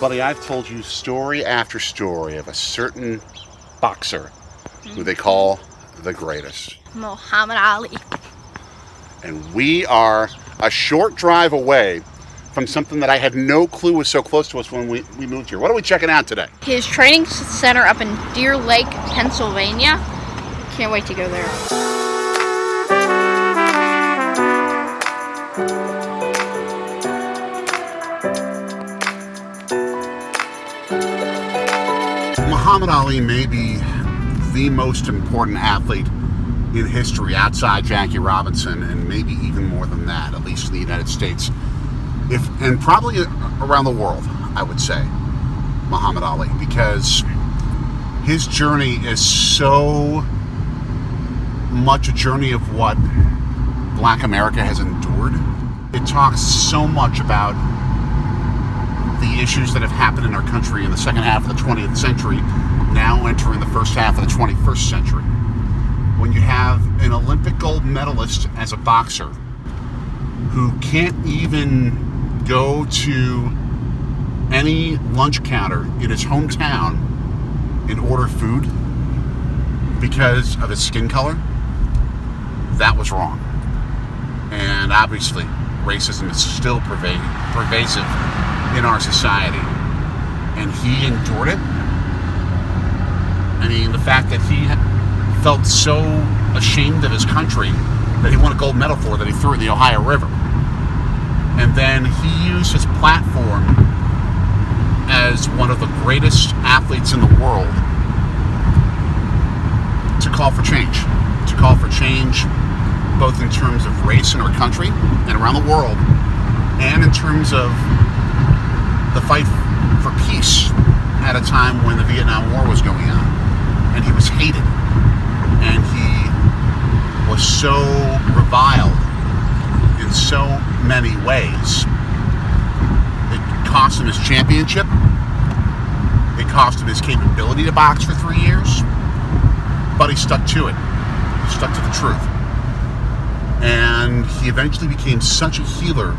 Buddy, I've told you story after story of a certain boxer who they call the greatest. Muhammad Ali. And we are a short drive away from something that I had no clue was so close to us when we moved here. What are we checking out today? His training center up in Deer Lake, Pennsylvania. Can't wait to go there. Muhammad Ali may be the most important athlete in history outside Jackie Robinson, and maybe even more than that, at least in the United States, and probably around the world, I would say, Muhammad Ali, because his journey is so much a journey of what Black America has endured. It talks so much about the issues that have happened in our country in the second half of the 20th century, now entering the first half of the 21st century. When you have an Olympic gold medalist as a boxer who can't even go to any lunch counter in his hometown and order food because of his skin color, that was wrong. And obviously, racism is still pervasive in our society, and he endured it. I mean, the fact that he felt so ashamed of his country that he won a gold medal for that he threw it in the Ohio River. And then he used his platform as one of the greatest athletes in the world to call for change. To call for change both in terms of race in our country and around the world, and in terms of the fight for peace at a time when the Vietnam War was going on. And he was hated. And he was so reviled in so many ways. It cost him his championship. It cost him his capability to box for 3 years. But he stuck to it. He stuck to the truth. And he eventually became such a healer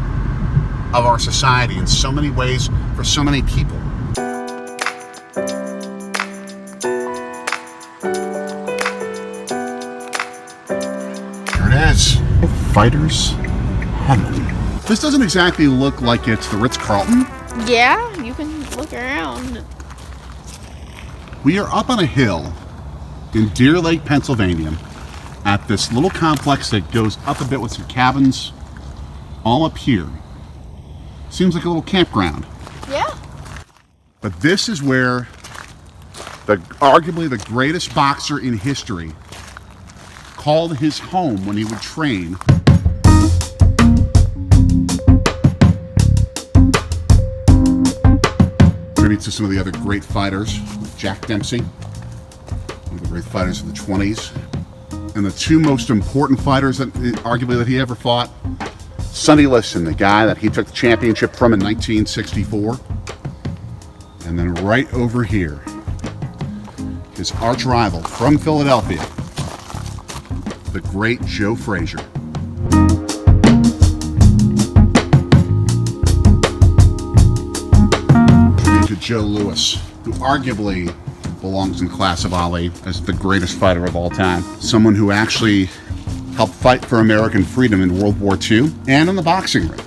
of our society in so many ways for so many people. Here it is. Fighter's Heaven. This doesn't exactly look like it's the Ritz-Carlton. Yeah, you can look around. We are up on a hill in Deer Lake, Pennsylvania, at this little complex that goes up a bit with some cabins all up here. Seems like a little campground. Yeah. But this is where arguably the greatest boxer in history called his home when he would train. Tribute to some of the other great fighters, Jack Dempsey, one of the great fighters of the 20s. And the two most important fighters that arguably that he ever fought, Sonny Liston, the guy that he took the championship from in 1964. And then right over here, his arch rival from Philadelphia, the great Joe Frazier. Tribute to Joe Louis, who arguably belongs in class of Ali as the greatest fighter of all time. Someone who actually helped fight for American freedom in World War II and in the boxing ring.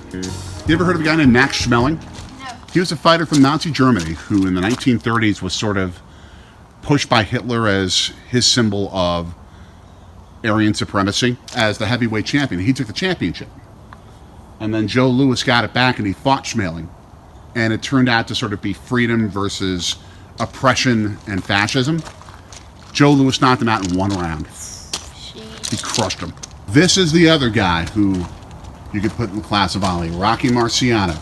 You ever heard of a guy named Max Schmeling? No. He was a fighter from Nazi Germany who in the 1930s was sort of pushed by Hitler as his symbol of Aryan supremacy as the heavyweight champion. He took the championship. And then Joe Louis got it back and he fought Schmeling. And it turned out to sort of be freedom versus oppression and fascism. Joe Louis knocked him out in one round. He crushed him. This is the other guy who you could put in the class of Ali, Rocky Marciano,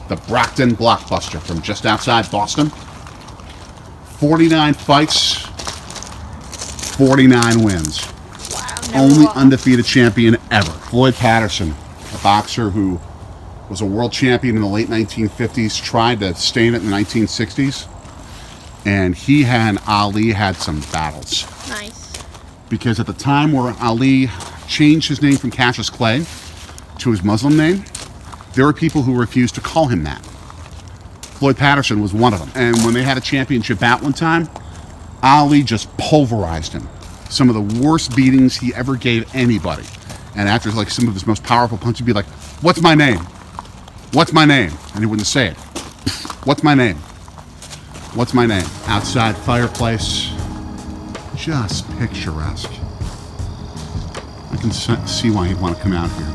the Brockton blockbuster from just outside Boston. 49 fights, 49 wins. Wow. Only undefeated champion ever. Floyd Patterson, a boxer who was a world champion in the late 1950s, tried to stay in it in the 1960s. And he and Ali had some battles. Nice. Because at the time where Ali changed his name from Cassius Clay to his Muslim name, there were people who refused to call him that. Floyd Patterson was one of them. And when they had a championship bout one time, Ali just pulverized him. Some of the worst beatings he ever gave anybody. And after like some of his most powerful punches, he'd be like, "What's my name? What's my name?" And he wouldn't say it. "What's my name? What's my name?" Outside fireplace, just picturesque. I can see why he'd want to come out here.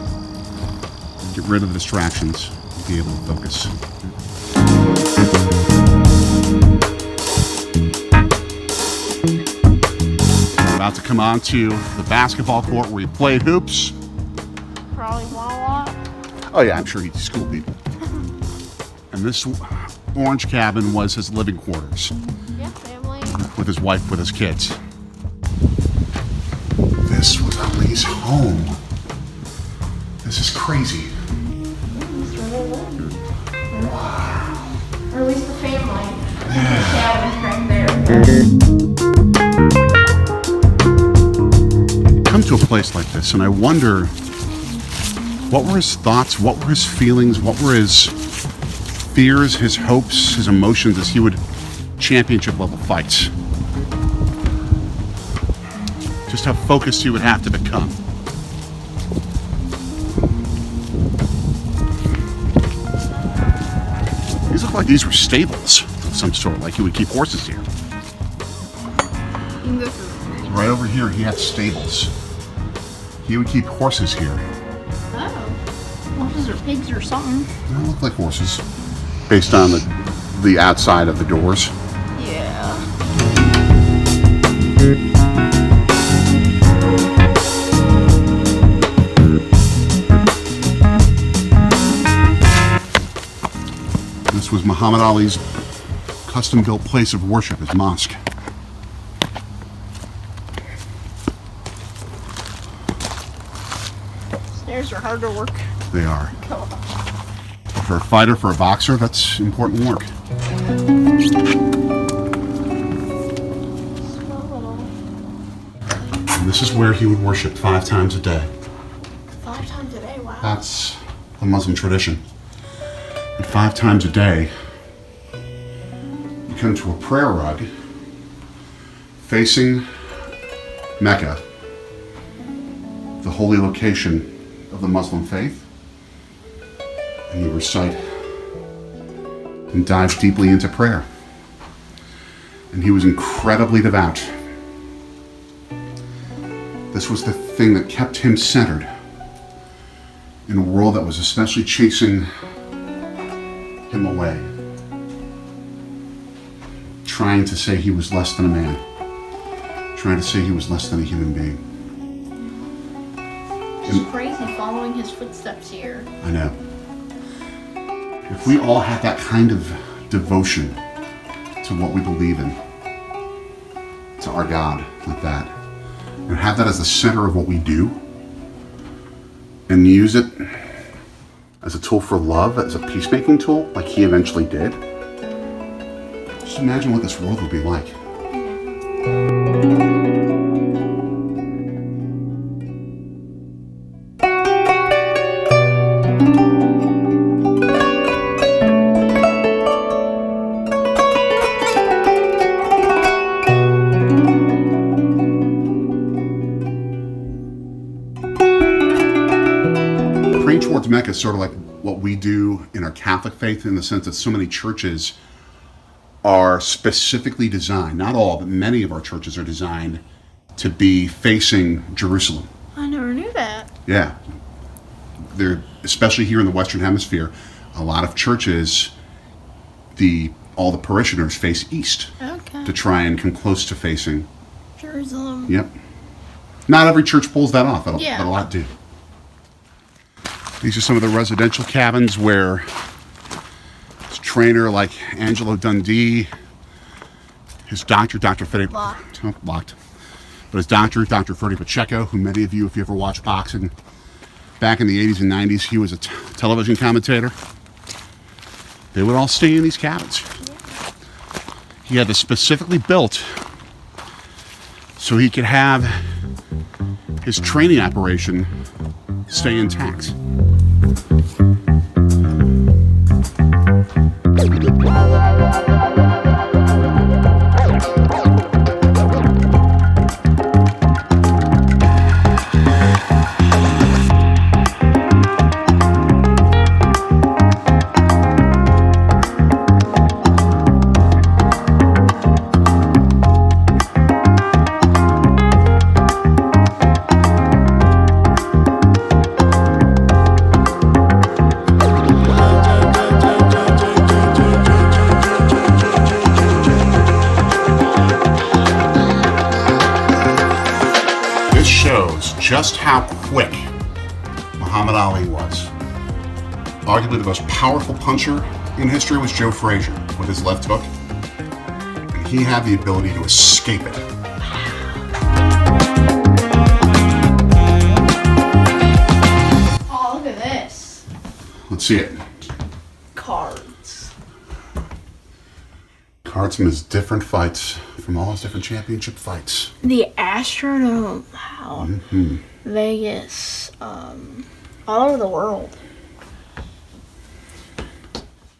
Get rid of the distractions, be able to focus. We're about to come on to the basketball court where he played hoops. Probably won a lot. Oh yeah, I'm sure he schooled people. And this orange cabin was his living quarters. Yeah, family. With his wife, with his kids. This was Ali's home. This is crazy. Wow. Or at least the family. The cabin's right there. Come to a place like this and I wonder, what were his thoughts, what were his feelings, what were his fears, his hopes, his emotions as he would championship level fights? Just how focused he would have to become. These look like these were stables of some sort, like he would keep horses here. Right over here, he had stables. He would keep horses here. Oh. Horses or pigs or something. They look like horses, based on the outside of the doors. Yeah. This was Muhammad Ali's custom-built place of worship, his mosque. Stairs are hard to work. They are. For a fighter, for a boxer, that's important work. And this is where he would worship 5 times a day. 5 times a day, wow. That's the Muslim tradition. And 5 times a day, you come to a prayer rug facing Mecca, the holy location of the Muslim faith, and you recite and dive deeply into prayer. And he was incredibly devout. This was the thing that kept him centered in a world that was especially chasing him away, trying to say he was less than a man, trying to say he was less than a human being. It's crazy following his footsteps here. I know. If we all had that kind of devotion to what we believe in, to our God like that, and have that as the center of what we do, and use it as a tool for love, as a peacemaking tool, like he eventually did, just imagine what this world would be like. Praying towards Mecca is sort of like what we do in our Catholic faith, in the sense that so many churches are specifically designed, not all, but many of our churches are designed to be facing Jerusalem. I never knew that. Yeah. They're, especially here in the Western Hemisphere, a lot of churches, all the parishioners face east to try and come close to facing Jerusalem. Yep. Not every church pulls that off, but a lot do. These are some of the residential cabins where his trainer, like Angelo Dundee, his doctor, Dr. Freddie... Locked. But his doctor, Dr. Freddie Pacheco, who many of you, if you ever watched boxing, back in the 80s and 90s, he was a television commentator. They would all stay in these cabins. He had this specifically built so he could have his training operation stay intact. Muhammad Ali was. Arguably the most powerful puncher in history was Joe Frazier with his left hook. And he had the ability to escape it. Oh, look at this. Let's see it. Cards. Cards from his different fights, from all his different championship fights. The Astrodome. Wow. Mm-hmm. Vegas. All over the world.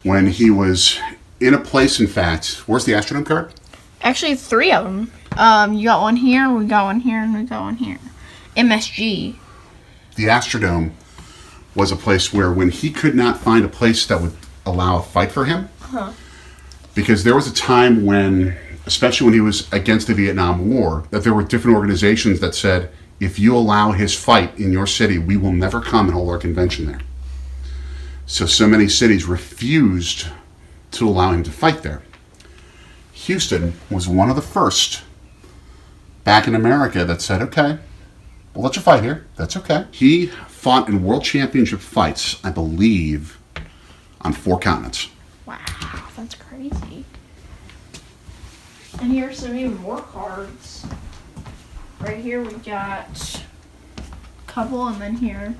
When he was in a place, in fact, where's the Astrodome card? Actually, 3 of them. You got one here, we got one here, and we got one here. MSG. The Astrodome was a place where when he could not find a place that would allow a fight for him, because there was a time when, especially when he was against the Vietnam War, that there were different organizations that said, if you allow his fight in your city, we will never come and hold our convention there. So many cities refused to allow him to fight there. Houston was one of the first back in America that said, okay, we'll let you fight here. That's okay. He fought in world championship fights, I believe, on 4 continents. Wow, that's crazy. And here's some even more cards. Right here we got a couple, and then here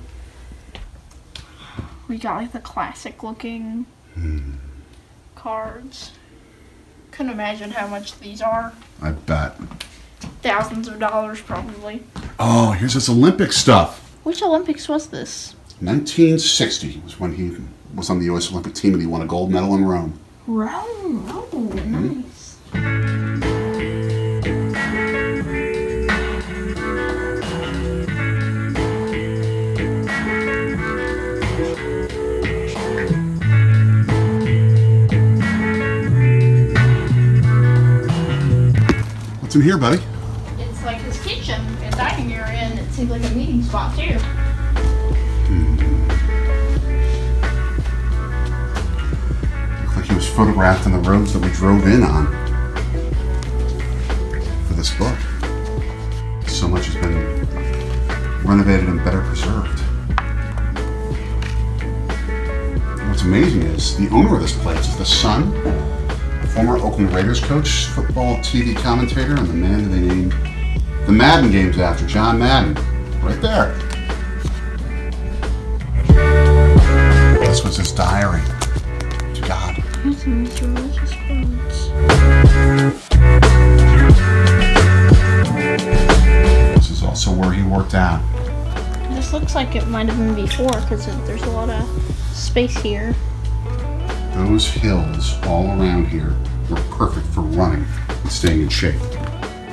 we got like the classic looking cards. Couldn't imagine how much these are. I bet. Thousands of dollars probably. Oh, here's his Olympic stuff. Which Olympics was this? 1960 was when he was on the U.S. Olympic team and he won a gold medal in Rome. Rome. Oh, nice. What's in here, buddy? It's like his kitchen and dining area, and it seems like a meeting spot too. Looks like he was photographed on the roads that we drove in on for this book. So much has been renovated and better preserved. What's amazing is the owner of this place is the son, former Oakland Raiders coach, football TV commentator, and the man who they named the Madden games after, John Madden. Right there. This was his diary to God. Here's some of his religious quotes. This is also where he worked out. This looks like it might have been before because there's a lot of space here. Those hills all around here were perfect for running and staying in shape.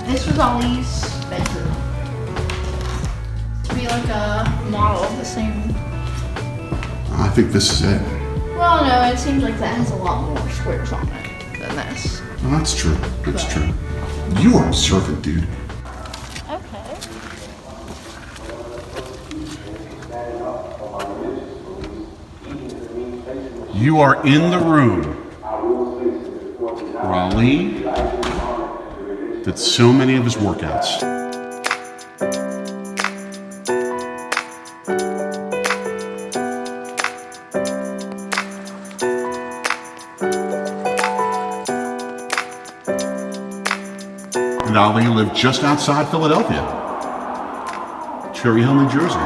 This was Ali's bedroom. To be like a model of the same. I think this is it. Well, no, it seems like that has a lot more squares on it than this. Well, that's true. That's true. You are observant, dude. Okay. You are in the room where Ali did so many of his workouts. And Ali lived just outside Philadelphia, Cherry Hill, New Jersey.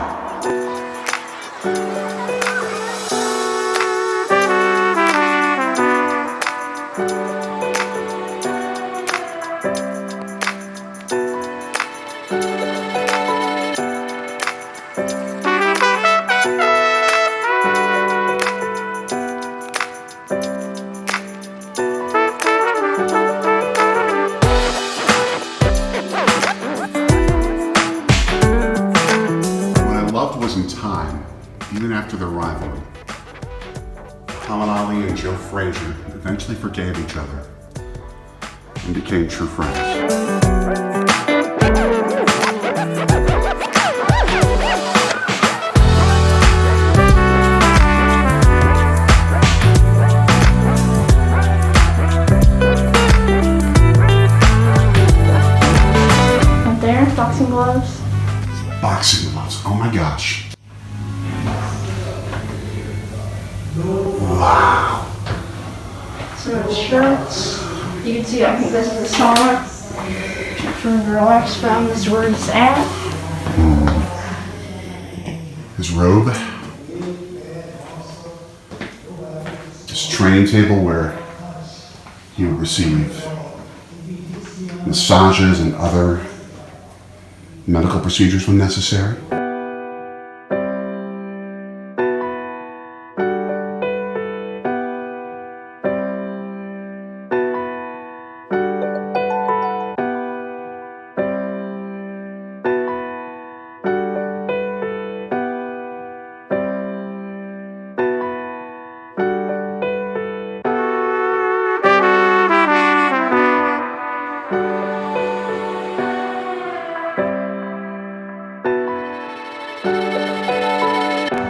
In time, even after their rivalry, Muhammad Ali and Joe Frazier eventually forgave each other and became true friends. Right there, boxing gloves. Boxing gloves, oh my gosh. the shirts. You can see I think this is the sauna. Trying to relax from this is where he's at. His robe. His training table where he would receive massages and other medical procedures when necessary.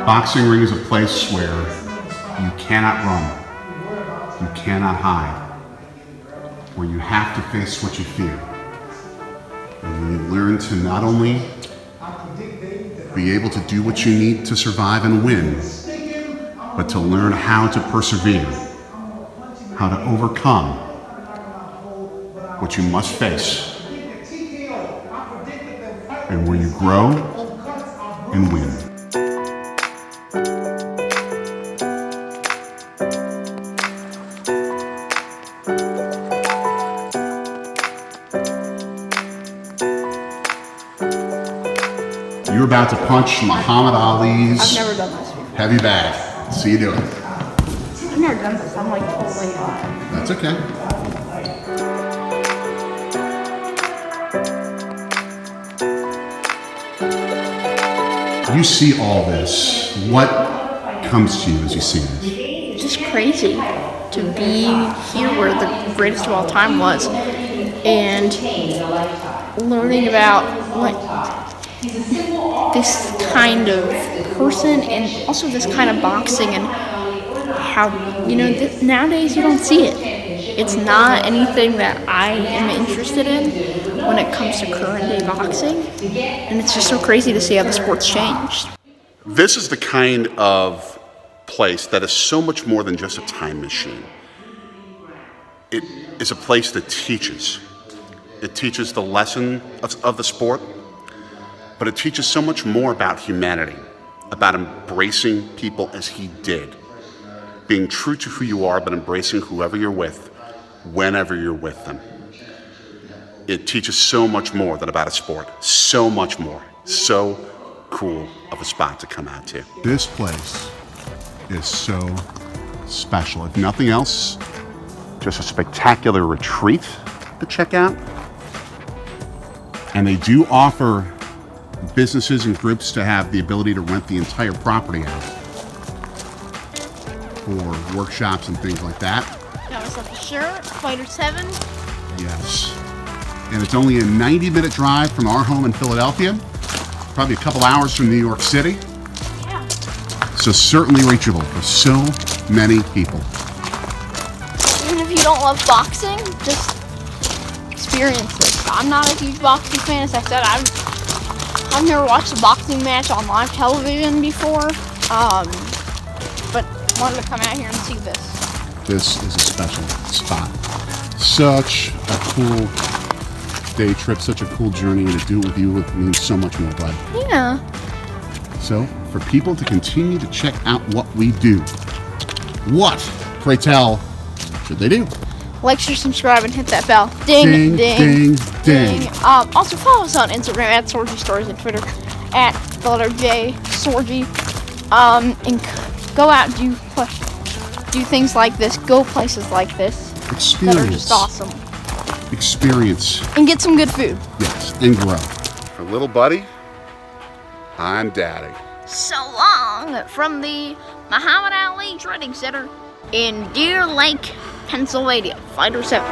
Boxing ring is a place where you cannot run, you cannot hide, where you have to face what you fear. And you learn to not only be able to do what you need to survive and win, but to learn how to persevere, how to overcome what you must face, and where you grow and win. You're about to punch Muhammad Ali's I've never done this before. heavy bag. See you do it. I've never done this. I'm like totally That's okay. You see all this. What comes to you as you see this? just crazy to be here where the greatest of all time was and learning about like this kind of person and also this kind of boxing and how, you know, nowadays you don't see it. It's not anything that I am interested in when it comes to current day boxing, and it's just so crazy to see how the sport's changed. This is the kind of place that is so much more than just a time machine. It is a place that teaches. It teaches the lesson of the sport, but it teaches so much more about humanity, about embracing people as he did, being true to who you are, but embracing whoever you're with, whenever you're with them. It teaches so much more than about a sport, so much more, so cool of a spot to come out to. This place is so special. If nothing else, just a spectacular retreat to check out. And they do offer businesses and groups to have the ability to rent the entire property out for workshops and things like that. Got myself a shirt, Fighter 7. Yes. And it's only a 90-minute drive from our home in Philadelphia, probably a couple hours from New York City. Yeah. So certainly reachable for so many people. Even if you don't love boxing, just experience this. I'm not a huge boxing fan. As I said, I've never watched a boxing match on live television before, but wanted to come out here and see this. This is a special spot. Such a cool day trip, such a cool journey, and to do it with you means so much more, bud. Yeah. So, for people to continue to check out what we do, what, pray tell, should they do? Like, share, subscribe, and hit that bell. Ding, Ding, ding, ding. Also, follow us on Instagram at Sorgy Stories and Twitter at the letter J, Sorgy. And go out and do things like this. Go places like this. Experience. That are just awesome. Experience. And get some good food. Yes, and grow. For little buddy, I'm Daddy. So long from the Muhammad Ali Training Center in Deer Lake, Pennsylvania. Fighter 7.